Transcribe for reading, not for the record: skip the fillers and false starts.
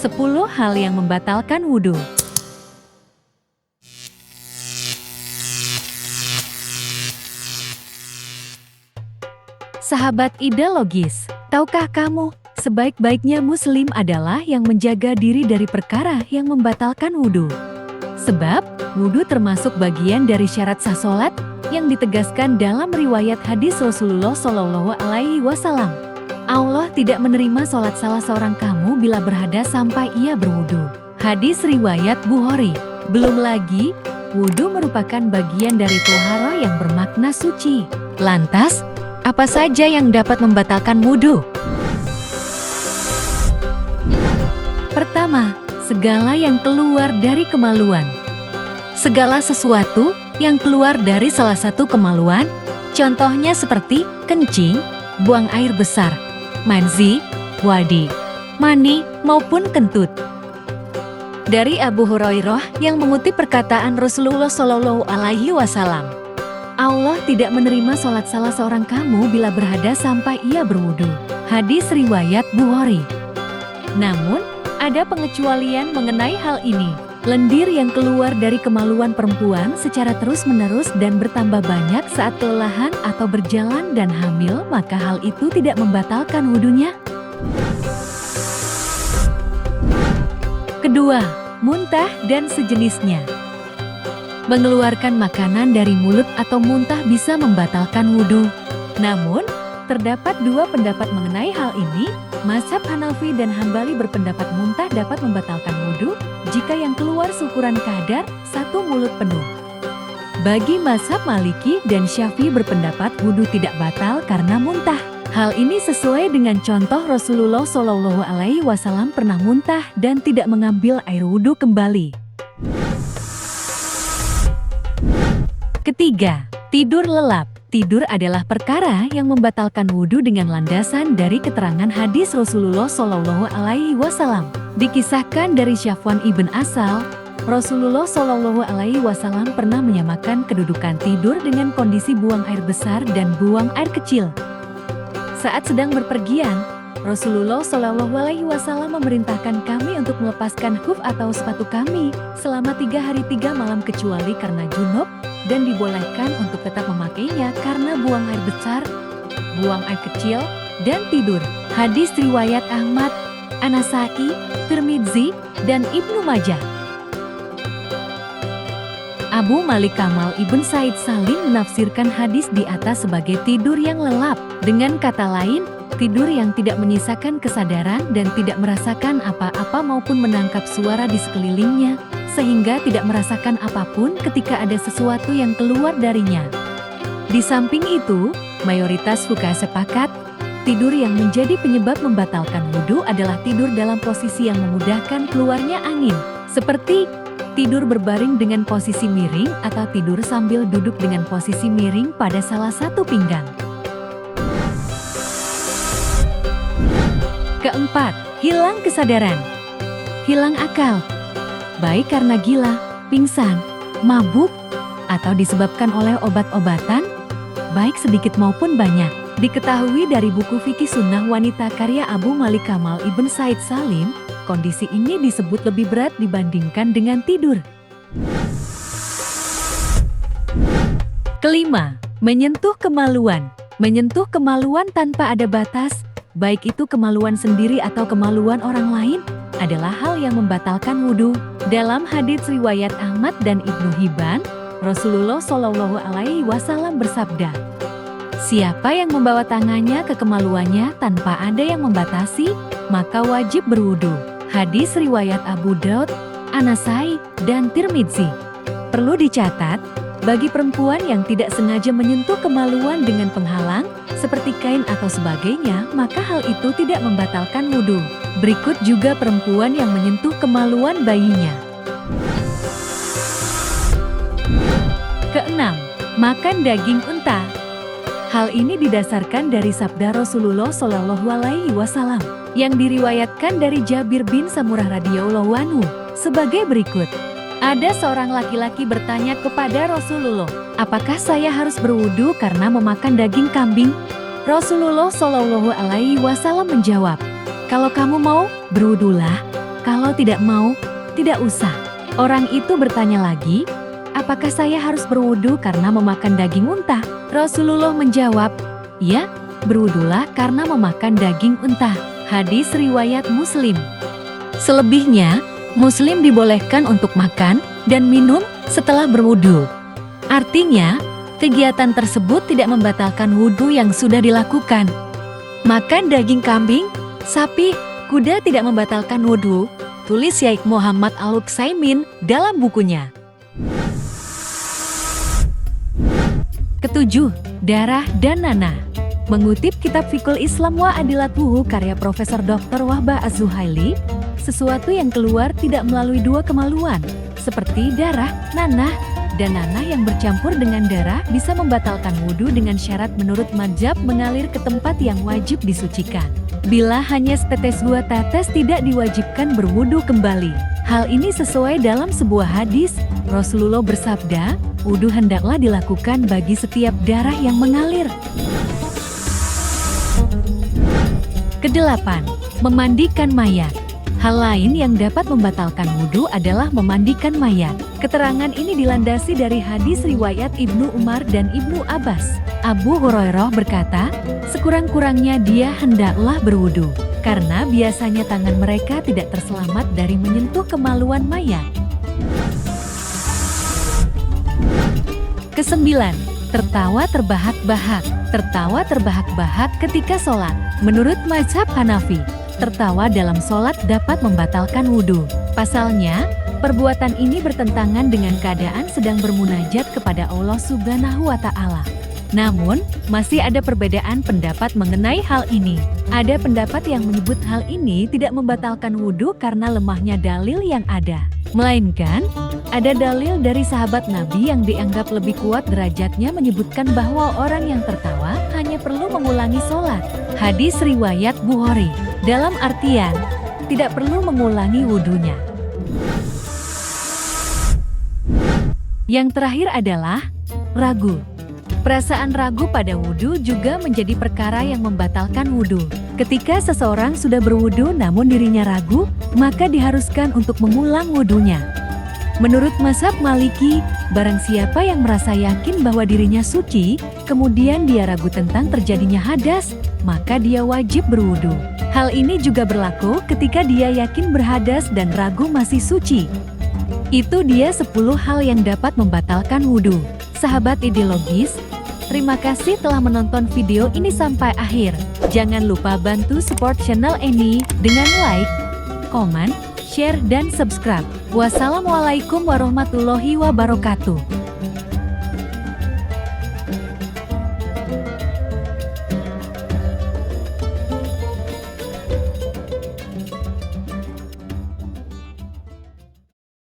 10 hal yang membatalkan wudhu. Sahabat ideologis, tahukah kamu, sebaik-baiknya muslim adalah yang menjaga diri dari perkara yang membatalkan wudhu. Sebab, wudhu termasuk bagian dari syarat sah sholat yang ditegaskan dalam riwayat hadis Rasulullah SAW. Allah tidak menerima sholat salah seorang kamu bila berhadas sampai ia berwudhu. Hadis riwayat Bukhari. Belum lagi, wudhu merupakan bagian dari tohara yang bermakna suci. Lantas, apa saja yang dapat membatalkan wudhu? Pertama, segala yang keluar dari kemaluan. Segala sesuatu yang keluar dari salah satu kemaluan, contohnya seperti kencing, buang air besar, manzi, wadi, mani, maupun kentut. Dari Abu Hurairah yang mengutip perkataan Rasulullah SAW, Allah tidak menerima sholat salah seorang kamu bila berhadas sampai ia berwudhu. Hadis riwayat Bukhari. Namun, ada pengecualian mengenai hal ini. Lendir yang keluar dari kemaluan perempuan secara terus-menerus dan bertambah banyak saat kelelahan atau berjalan dan hamil, maka hal itu tidak membatalkan wudhunya. Kedua, muntah dan sejenisnya. Mengeluarkan makanan dari mulut atau muntah bisa membatalkan wudhu. Namun, terdapat dua pendapat mengenai hal ini. Mazhab Hanafi dan Hambali berpendapat muntah dapat membatalkan wudhu jika yang keluar seukuran kadar satu mulut penuh. Bagi mazhab Maliki dan Syafi'i berpendapat wudhu tidak batal karena muntah. Hal ini sesuai dengan contoh Rasulullah SAW pernah muntah dan tidak mengambil air wudhu kembali. Ketiga, tidur lelap. Tidur adalah perkara yang membatalkan wudhu dengan landasan dari keterangan hadis Rasulullah SAW. Dikisahkan dari Syafwan ibn Asal, Rasulullah SAW pernah menyamakan kedudukan tidur dengan kondisi buang air besar dan buang air kecil. Saat sedang berpergian, Rasulullah SAW memerintahkan kami untuk melepaskan khuf atau sepatu kami selama 3 hari 3 malam kecuali karena junub, dan dibolehkan untuk tetap memakainya karena buang air besar, buang air kecil, dan tidur. Hadis riwayat Ahmad, An-Nasa'i, Tirmidzi, dan Ibnu Majah. Abu Malik Kamal Ibn Said Salim menafsirkan hadis di atas sebagai tidur yang lelap. Dengan kata lain, tidur yang tidak menyisakan kesadaran dan tidak merasakan apa-apa maupun menangkap suara di sekelilingnya, sehingga tidak merasakan apapun ketika ada sesuatu yang keluar darinya. Di samping itu, mayoritas fuqaha sepakat, tidur yang menjadi penyebab membatalkan wudhu adalah tidur dalam posisi yang memudahkan keluarnya angin, seperti tidur berbaring dengan posisi miring atau tidur sambil duduk dengan posisi miring pada salah satu pinggang. Keempat, hilang kesadaran. Hilang akal. Baik karena gila, pingsan, mabuk, atau disebabkan oleh obat-obatan, baik sedikit maupun banyak. Diketahui dari buku Fikih Sunnah Wanita karya Abu Malik Kamal Ibn Said Salim, kondisi ini disebut lebih berat dibandingkan dengan tidur. Kelima, menyentuh kemaluan. Menyentuh kemaluan tanpa ada batas, baik itu kemaluan sendiri atau kemaluan orang lain, adalah hal yang membatalkan wudhu. Dalam hadits riwayat Ahmad dan Ibnu Hibban, Rasulullah SAW bersabda, "Siapa yang membawa tangannya ke kemaluannya tanpa ada yang membatasi, maka wajib berwudhu." Hadis riwayat Abu Daud, An-Nasa'i, dan Tirmidzi. Perlu dicatat, bagi perempuan yang tidak sengaja menyentuh kemaluan dengan penghalang, seperti kain atau sebagainya, maka hal itu tidak membatalkan wudhu. Berikut juga perempuan yang menyentuh kemaluan bayinya. Keenam, makan daging unta. Hal ini didasarkan dari sabda Rasulullah SAW yang diriwayatkan dari Jabir bin Samurah radhiyallahu anhu sebagai berikut. Ada seorang laki-laki bertanya kepada Rasulullah, "Apakah saya harus berwudu karena memakan daging kambing?" Rasulullah SAW menjawab, "Kalau kamu mau, berwudulah. Kalau tidak mau, tidak usah. Orang itu bertanya lagi, apakah saya harus berwudu karena memakan daging unta? Rasulullah menjawab, ya, berwudulah karena memakan daging unta. Hadis riwayat Muslim. Selebihnya, Muslim dibolehkan untuk makan dan minum setelah berwudu. Artinya, kegiatan tersebut tidak membatalkan wudu yang sudah dilakukan. Makan daging kambing, sapi, kuda tidak membatalkan wudu, tulis Syaikh Muhammad Al-Utsaimin dalam bukunya. Ketujuh, darah dan nanah. Mengutip kitab Fiqhul Islam wa Adilatuhu karya Profesor Dr. Wahbah Az-Zuhaili, sesuatu yang keluar tidak melalui dua kemaluan, seperti darah, nanah, dan nanah yang bercampur dengan darah bisa membatalkan wudhu dengan syarat menurut mazhab mengalir ke tempat yang wajib disucikan. Bila hanya setetes dua tetes tidak diwajibkan berwudhu kembali. Hal ini sesuai dalam sebuah hadis, Rasulullah bersabda, wudhu hendaklah dilakukan bagi setiap darah yang mengalir. Kedelapan, memandikan mayat. Hal lain yang dapat membatalkan wudhu adalah memandikan mayat. Keterangan ini dilandasi dari hadis riwayat Ibnu Umar dan Ibnu Abbas. Abu Hurairah berkata, sekurang-kurangnya dia hendaklah berwudhu, karena biasanya tangan mereka tidak terselamat dari menyentuh kemaluan mayat. Kesembilan, tertawa terbahak-bahak. Tertawa terbahak-bahak ketika sholat. Menurut mazhab Hanafi, tertawa dalam sholat dapat membatalkan wudhu. Pasalnya, perbuatan ini bertentangan dengan keadaan sedang bermunajat kepada Allah Subhanahu wa Ta'ala. Namun, masih ada perbedaan pendapat mengenai hal ini. Ada pendapat yang menyebut hal ini tidak membatalkan wudhu karena lemahnya dalil yang ada. Melainkan, ada dalil dari sahabat Nabi yang dianggap lebih kuat derajatnya menyebutkan bahwa orang yang tertawa hanya perlu mengulangi sholat. Hadis riwayat Bukhari. Dalam artian, tidak perlu mengulangi wudhunya. Yang terakhir adalah ragu. Perasaan ragu pada wudhu juga menjadi perkara yang membatalkan wudhu. Ketika seseorang sudah berwudhu namun dirinya ragu, maka diharuskan untuk mengulang wudhunya. Menurut mazhab Maliki, barang siapa yang merasa yakin bahwa dirinya suci, kemudian dia ragu tentang terjadinya hadas, maka dia wajib berwudhu. Hal ini juga berlaku ketika dia yakin berhadas dan ragu masih suci. Itu dia 10 hal yang dapat membatalkan wudhu. Sahabat ideologis, terima kasih telah menonton video ini sampai akhir. Jangan lupa bantu support channel ini dengan like, komen, share, dan subscribe. Wassalamualaikum warahmatullahi wabarakatuh.